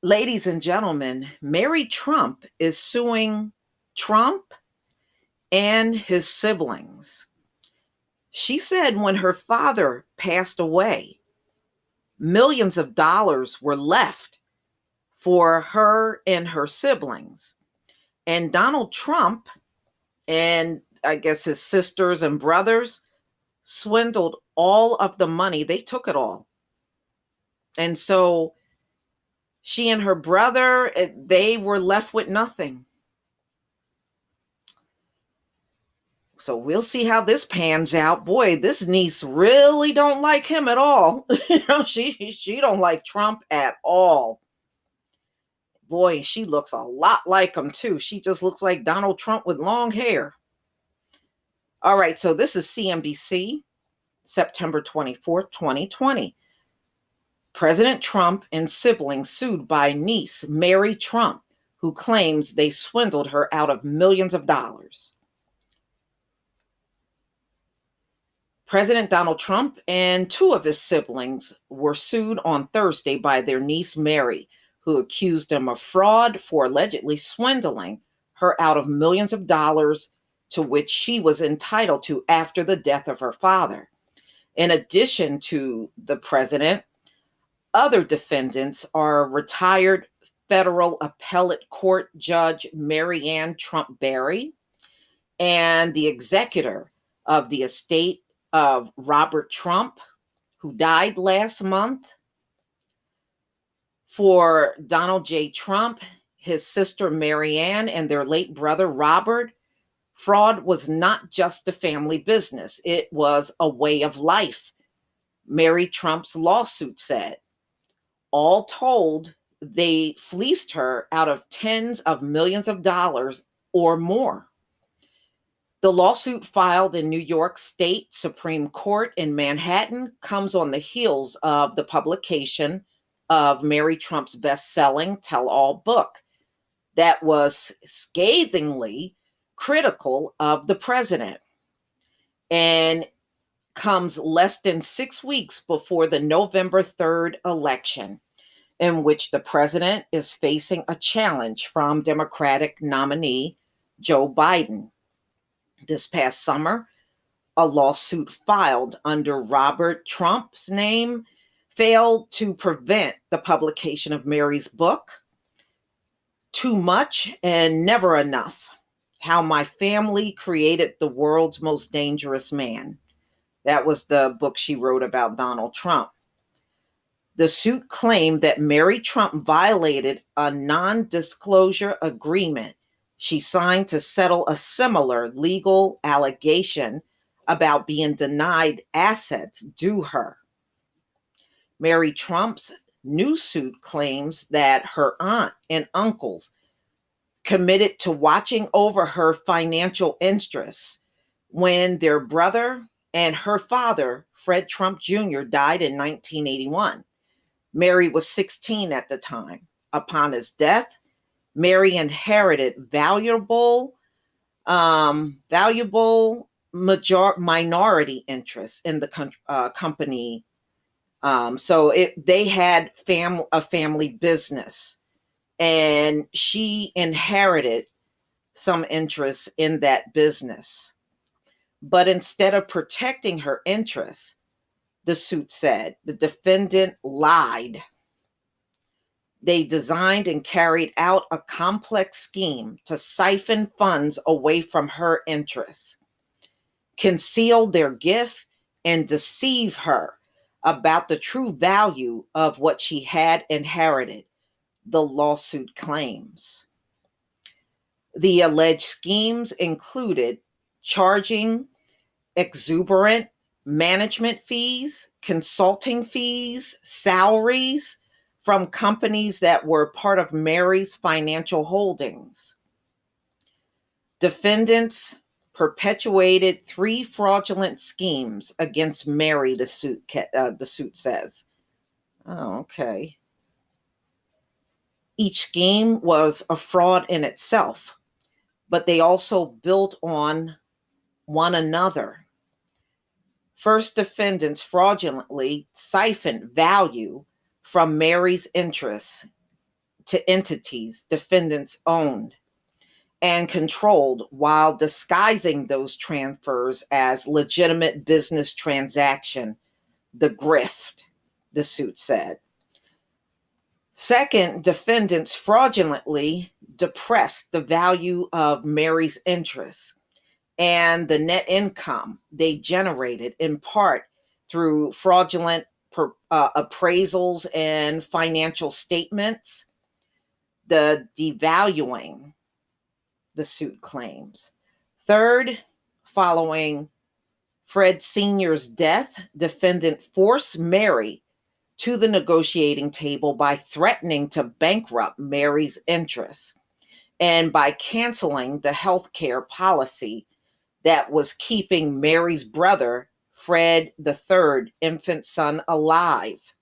Ladies and gentlemen, Mary Trump is suing Trump and his siblings. She said when her father passed away, millions of dollars were left for her and her siblings. And Donald Trump and I guess his sisters and brothers swindled all of the money. They took it all. And so she and her brother, they were left with nothing. So we'll see how this pans out. Boy, this niece really don't like him at all. She don't like Trump at all. Boy, she looks a lot like him too. She just looks like Donald Trump with long hair. All right, so this is CNBC, September 24th, 2020. President Trump and siblings sued by niece Mary Trump, who claims they swindled her out of millions of dollars. President Donald Trump and two of his siblings were sued on Thursday by their niece Mary, who accused them of fraud for allegedly swindling her out of millions of dollars to which she was entitled to after the death of her father. In addition to the president, other defendants are retired federal appellate court judge Marianne Trump Barry and the executor of the estate of Robert Trump, who died last month. For Donald J. Trump, his sister Marianne, and their late brother Robert, fraud was not just a family business, it was a way of life, Mary Trump's lawsuit said. All told, they fleeced her out of tens of millions of dollars or more. The lawsuit filed in New York State Supreme Court in Manhattan comes on the heels of the publication of Mary Trump's best-selling tell-all book that was scathingly critical of the president and comes less than 6 weeks before the November 3rd election, in which the president is facing a challenge from Democratic nominee Joe Biden. This past summer, a lawsuit filed under Robert Trump's name failed to prevent the publication of Mary's book, Too Much and Never Enough: How My Family Created the World's Most Dangerous Man. That was the book she wrote about Donald Trump. The suit claimed that Mary Trump violated a non-disclosure agreement she signed to settle a similar legal allegation about being denied assets due her. Mary Trump's new suit claims that her aunt and uncles committed to watching over her financial interests when their brother and her father, Fred Trump Jr., died in 1981. Mary was 16 at the time. Upon his death, Mary inherited valuable minority interests in the company. They had a family business, and she inherited some interests in that business. But instead of protecting her interests, the suit said, the defendant lied. They designed and carried out a complex scheme to siphon funds away from her interests, conceal their gift, and deceive her about the true value of what she had inherited, the lawsuit claims. The alleged schemes included charging exuberant management fees, consulting fees, salaries from companies that were part of Mary's financial holdings. Defendants perpetuated 3 fraudulent schemes against Mary, the suit says. Oh, okay. Each scheme was a fraud in itself, but they also built on one another. First, defendants fraudulently siphoned value from Mary's interests to entities defendants owned and controlled while disguising those transfers as legitimate business transaction, the grift, the suit said. Second, defendants fraudulently depressed the value of Mary's interests and the net income they generated in part through fraudulent appraisals and financial statements, the devaluing, the suit claims. Third, following Fred Sr.'s death, defendant forced Mary to the negotiating table by threatening to bankrupt Mary's interests and by canceling the health care policy that was keeping Mary's brother, Fred III, infant son, alive.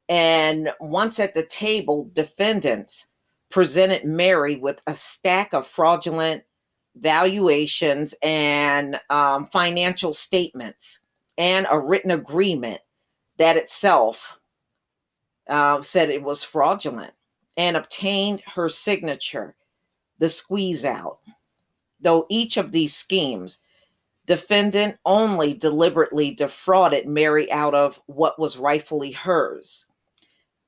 And once at the table, defendants presented Mary with a stack of fraudulent valuations and financial statements and a written agreement that itself said it was fraudulent and obtained her signature, the squeeze out. Though each of these schemes, defendant only deliberately defrauded Mary out of what was rightfully hers.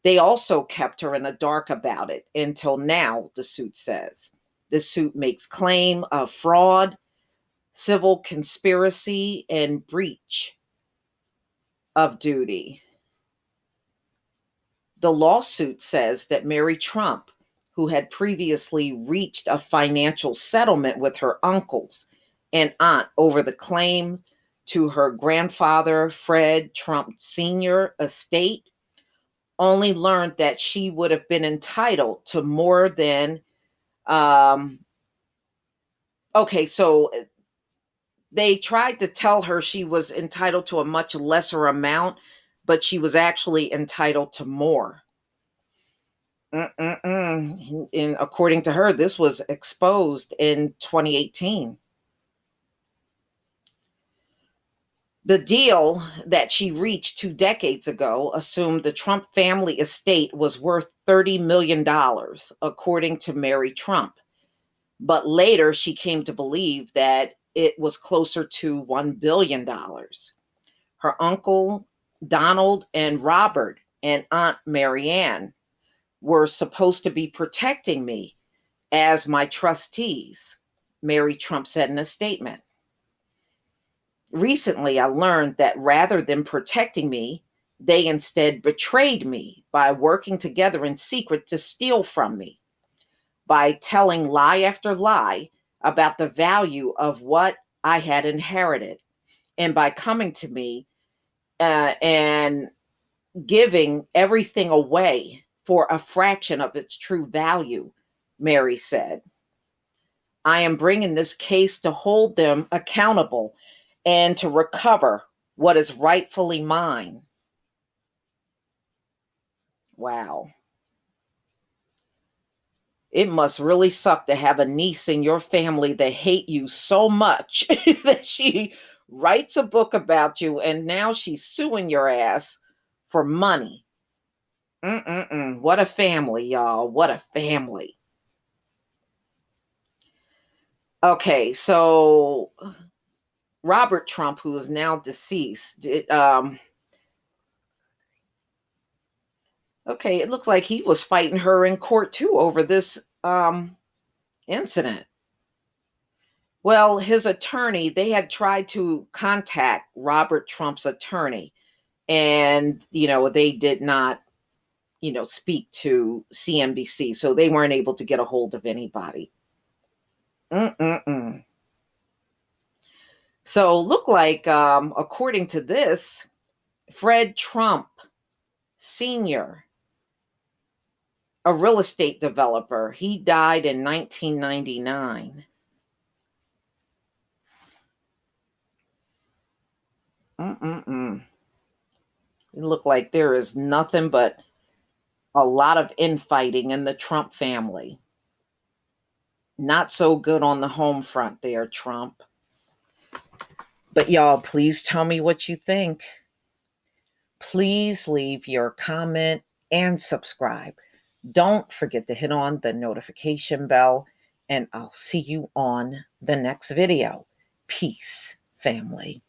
They also kept her in the dark about it until now, the suit says. The suit makes claim of fraud, civil conspiracy, and breach of duty. The lawsuit says that Mary Trump, who had previously reached a financial settlement with her uncles and aunt over the claims to her grandfather, Fred Trump Sr. estate, only learned that she would have been entitled to more than, so they tried to tell her she was entitled to a much lesser amount, but she was actually entitled to more. And according to her, this was exposed in 2018. The deal that she reached 2 decades ago assumed the Trump family estate was worth $30 million, according to Mary Trump. But later she came to believe that it was closer to $1 billion. Her uncle, Donald, and Robert, and Aunt Marianne were supposed to be protecting me as my trustees, Mary Trump said in a statement. Recently, I learned that rather than protecting me, they instead betrayed me by working together in secret to steal from me, by telling lie after lie about the value of what I had inherited, and by coming to me and giving everything away for a fraction of its true value, Mary said. I am bringing this case to hold them accountable and to recover what is rightfully mine. Wow. It must really suck to have a niece in your family that hate you so much that she writes a book about you and now she's suing your ass for money. What a family, y'all. What a family. Okay, so Robert Trump, who is now deceased, it looks like he was fighting her in court too over this incident. Well, his attorney, they had tried to contact Robert Trump's attorney, and they did not speak to CNBC, so they weren't able to get a hold of anybody. So look like, according to this, Fred Trump Sr., a real estate developer, he died in 1999. It looked like there is nothing but a lot of infighting in the Trump family. Not so good on the home front there, Trump. But y'all, please tell me what you think. Please leave your comment and subscribe. Don't forget to hit on the notification bell, and I'll see you on the next video. Peace, family.